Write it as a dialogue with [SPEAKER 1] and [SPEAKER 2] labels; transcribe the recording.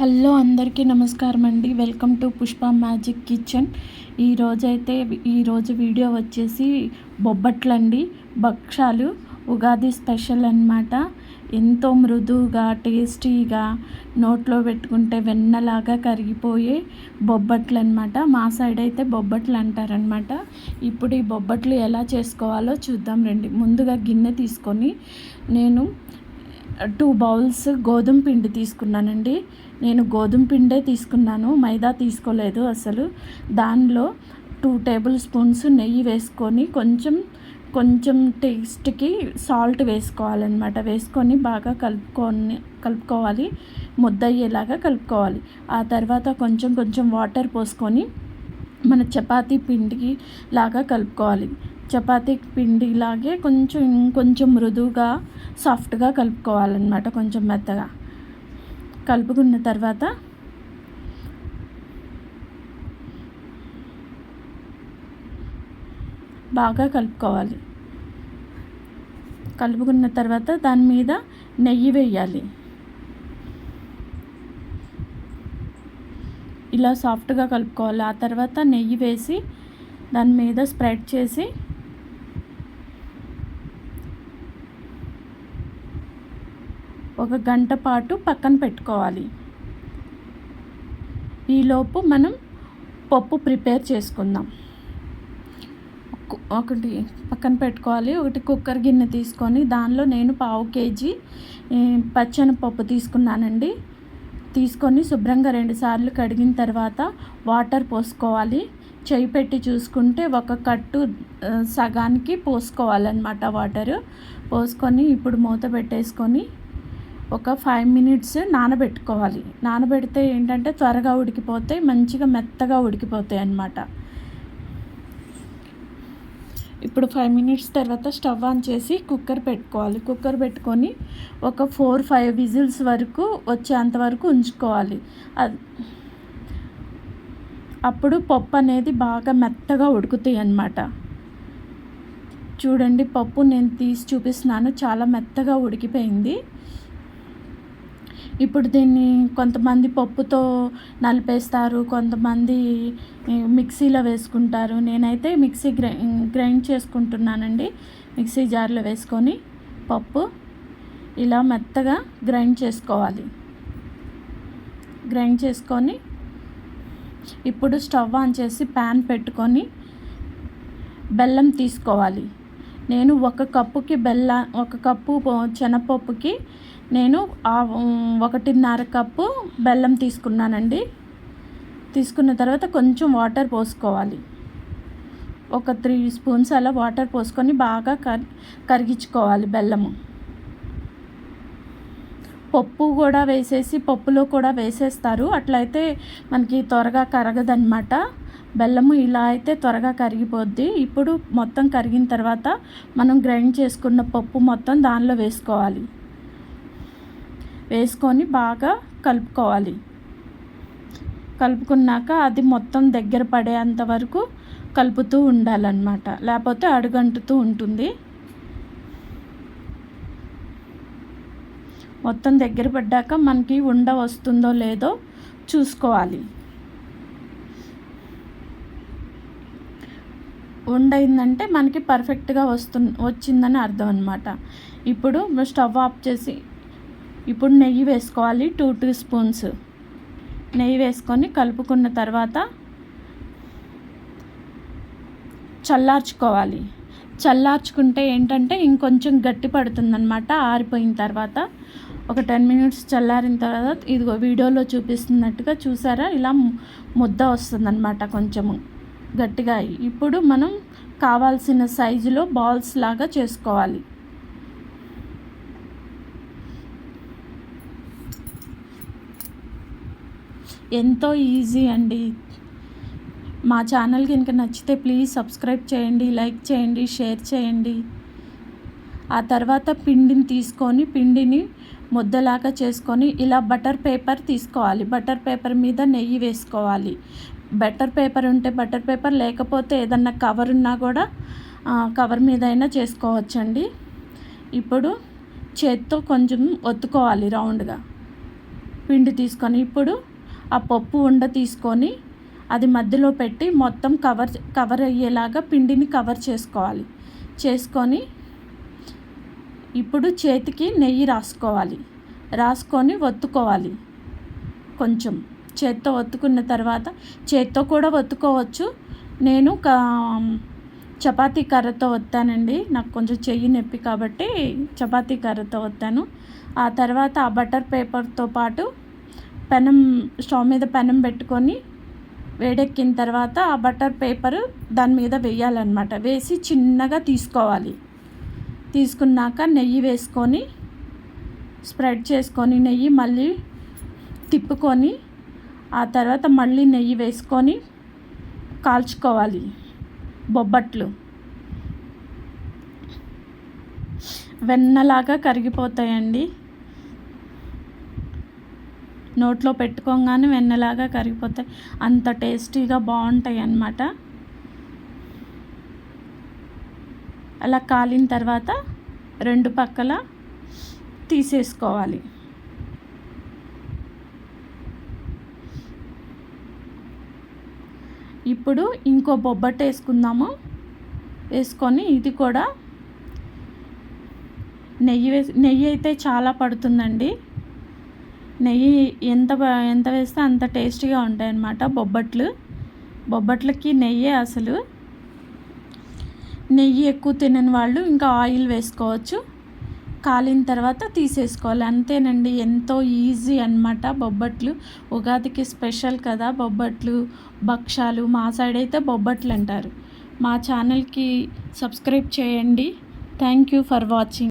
[SPEAKER 1] Hello అందరికీ నమస్కారం అండి. Welcome to Pushpa magic kitchen. ఈరోజు వీడియో వచ్చేసి బొబ్బట్లండి, భక్షాలు, ఉగాది స్పెషల్ అన్నమాట. ఎంతో మృదువుగా టేస్టీగా నోట్లో పెట్టుకుంటే వెన్నలాగా కరిగిపోయే బొబ్బట్లు అన్నమాట. మా సైడ్ అయితే బొబ్బట్లు అంటారనమాట. ఇప్పుడు ఈ బొబ్బట్లు ఎలా చేసుకోవాలో చూద్దాం రండి. ముందుగా గిన్నె తీసుకొని నేను 2 బౌల్స్ గోధుమ పిండి తీసుకున్నానండి. నేను గోధుమ పిండే తీసుకున్నాను, మైదా తీసుకోలేదు అసలు. దానిలో 2 టేబుల్ స్పూన్స్ నెయ్యి వేసుకొని కొంచెం టేస్ట్కి సాల్ట్ వేసుకోవాలన్నమాట. వేసుకొని బాగా కలుపుకోవాలి, ముద్ద అయ్యేలాగా కలుపుకోవాలి. ఆ తర్వాత కొంచెం వాటర్ పోసుకొని మన చపాతీ పిండికి లాగా కలుపుకోవాలి. చపాతీ పిండిలాగే కొంచెం మృదువుగా సాఫ్ట్గా కలుపుకోవాలన్నమాట, కొంచెం మెత్తగా. కలుపుకున్న తర్వాత బాగా కలుపుకోవాలి. కలుపుకున్న తర్వాత దాని మీద నెయ్యి వేయాలి. ఇలా సాఫ్ట్గా కలుపుకోవాలి. ఆ తర్వాత నెయ్యి వేసి దాని మీద స్ప్రెడ్ చేసి ఒక గంట పాటు పక్కన పెట్టుకోవాలి. ఈలోపు మనం పప్పు ప్రిపేర్ చేసుకుందాం. ఒకటి పక్కన పెట్టుకోవాలి. ఒకటి కుక్కర్ గిన్నె తీసుకొని దానిలో నేను 1/2 కేజీ పచ్చెనపప్పు తీసుకున్నానండి. తీసుకొని శుభ్రంగా 2 సార్లు కడిగిన తర్వాత వాటర్ పోసుకోవాలి. చేయి పెట్టి చూసుకుంటే ఒక కట్టు సగానికి పోసుకోవాలన్నమాట వాటరు. పోసుకొని ఇప్పుడు మూత పెట్టేసుకొని ఒక 5 మినిట్స్ నానబెట్టుకోవాలి. నానబెడితే ఏంటంటే త్వరగా ఉడికిపోతాయి, మంచిగా మెత్తగా ఉడికిపోతాయి అన్నమాట. ఇప్పుడు 5 మినిట్స్ తర్వాత స్టవ్ ఆన్ చేసి కుక్కర్ పెట్టుకోవాలి. కుక్కర్ పెట్టుకొని ఒక 4-5 విజిల్స్ వరకు వచ్చేంత వరకు ఉంచుకోవాలి. అప్పుడు పప్పు అనేది బాగా మెత్తగా ఉడుకుతాయి అన్నమాట. చూడండి, పప్పు నేను తీసి చూపిస్తున్నాను, చాలా మెత్తగా ఉడికిపోయింది. ఇప్పుడు దీన్ని కొంతమంది పప్పుతో నలిపేస్తారు, కొంతమంది మిక్సీలో వేసుకుంటారు. నేనైతే మిక్సీ గ్రైండ్ చేసుకుంటున్నానండి. మిక్సీ జార్లో వేసుకొని పప్పు ఇలా మెత్తగా గ్రైండ్ చేసుకోవాలి. గ్రైండ్ చేసుకొని ఇప్పుడు స్టవ్ ఆన్ చేసి ప్యాన్ పెట్టుకొని బెల్లం తీసుకోవాలి. నేను ఒక కప్పు శనగపప్పుకి నేను 1.5 కప్పు బెల్లం తీసుకున్నానండి. తీసుకున్న తర్వాత కొంచెం వాటర్ పోసుకోవాలి. ఒక 3 స్పూన్స్ అలా వాటర్ పోసుకొని బాగా కరిగించుకోవాలి బెల్లము. పప్పులో కూడా వేసేస్తారు, అట్లయితే మనకి త్వరగా కరగదన్నమాట. బెల్లము ఇలా అయితే త్వరగా కరిగిపోద్ది. ఇప్పుడు మొత్తం కరిగిన తర్వాత మనం గ్రైండ్ చేసుకున్న పప్పు మొత్తం దానిలో వేసుకోవాలి. వేసుకొని బాగా కలుపుకోవాలి. కలుపుకున్నాక అది మొత్తం దగ్గర పడేంత వరకు కలుపుతూ ఉండాలన్నమాట, లేకపోతే అడుగంటుతూ ఉంటుంది. మొత్తం దగ్గర పడ్డాక మనకి ఉండ వస్తుందో లేదో చూసుకోవాలి. ఉండయిందంటే మనకి పర్ఫెక్ట్గా వచ్చిందని అర్థం అన్నమాట. ఇప్పుడు స్టవ్ ఆఫ్ చేసి ఇప్పుడు నెయ్యి వేసుకోవాలి. 2 స్పూన్స్ నెయ్యి వేసుకొని కలుపుకున్న తర్వాత చల్లార్చుకోవాలి. చల్లార్చుకుంటే ఏంటంటే ఇంకొంచెం గట్టి పడుతుందన్నమాట. ఆరిపోయిన తర్వాత ఒక 10 మినిట్స్ చల్లారిన తర్వాత ఇదిగో వీడియోలో చూపిస్తున్నట్టుగా చూసారా, ఇలా ముద్ద వస్తుందన్నమాట, కొంచెము గట్టిగా. ఇప్పుడు మనం కావాల్సిన సైజులో బాల్స్ లాగా చేసుకోవాలి. ఎంతో ఈజీ అండి. మా ఛానల్ కనుక నచ్చితే ప్లీజ్ సబ్స్క్రైబ్ చేయండి, లైక్ చేయండి, షేర్ చేయండి. ఆ తర్వాత పిండిని ముద్దలాగా చేసుకొని ఇలా బటర్ పేపర్ తీసుకోవాలి. బటర్ పేపర్ మీద నెయ్యి వేసుకోవాలి. బటర్ పేపర్ ఉంటే బటర్ పేపర్, లేకపోతే ఏదన్నా కవర్ ఉన్నా కూడా కవర్ మీద అయినా చేసుకోవచ్చండి. ఇప్పుడు చేత్తో కొంచెం ఒత్తుకోవాలి రౌండ్గా. పిండి తీసుకొని ఇప్పుడు ఆ పప్పు ఉండ తీసుకొని అది మధ్యలో పెట్టి మొత్తం కవర్ అయ్యేలాగా పిండిని కవర్ చేసుకోవాలి. చేసుకొని ఇప్పుడు చేతికి నెయ్యి రాసుకొని ఒత్తుకోవాలి. కొంచెం చేత్తో ఒత్తుకున్న తర్వాత చేత్తో కూడా ఒత్తుకోవచ్చు. నేను చపాతీ కర్రతో ఒత్తానండి. నాకు కొంచెం చెయ్యి నొప్పి కాబట్టి చపాతీ కర్రతో ఒత్తాను. ఆ తర్వాత ఆ బటర్ పేపర్తో పాటు స్టవ్ మీద పెనం పెట్టుకొని వేడెక్కిన తర్వాత ఆ బటర్ పేపరు దాని మీద వేయాలన్నమాట. వేసి చిన్నగా తీసుకోవాలి. తీసుకున్నాక నెయ్యి వేసుకొని స్ప్రెడ్ చేసుకొని నెయ్యి మళ్ళీ తిప్పుకొని ఆ తర్వాత మళ్ళీ నెయ్యి వేసుకొని కాల్చుకోవాలి. బొబ్బట్లు వెన్నలాగా కరిగిపోతాయండి. నోట్లో పెట్టుకోగానే వెన్నలాగా కరిగిపోతాయి. అంత టేస్టీగా బాగుంటాయి అన్నమాట. అలా కాలిన తర్వాత 2 పక్కల తీసేసుకోవాలి. ఇప్పుడు ఇంకో బొబ్బట్టు వేసుకొని ఇది కూడా నెయ్యి అయితే చాలా పడుతుందండి. నెయ్యి ఎంత వేస్తే అంత టేస్టీగా ఉంటాయి అన్నమాట బొబ్బట్లకి నెయ్యే అసలు. నెయ్యి ఎక్కువ తినని వాళ్ళు ఇంకా ఆయిల్ వేసుకోవచ్చు. కాలిన తర్వాత తీసేసుకోవాలి. అంతేనండి, ఎంతో ఈజీ అన్నమాట బొబ్బట్లు. ఉగాదికి స్పెషల్ కదా బొబ్బట్లు, భక్షాలు. మా సైడ్ అయితే బొబ్బట్లు అంటారు. మా ఛానల్కి సబ్స్క్రైబ్ చేయండి. Thank you for watching.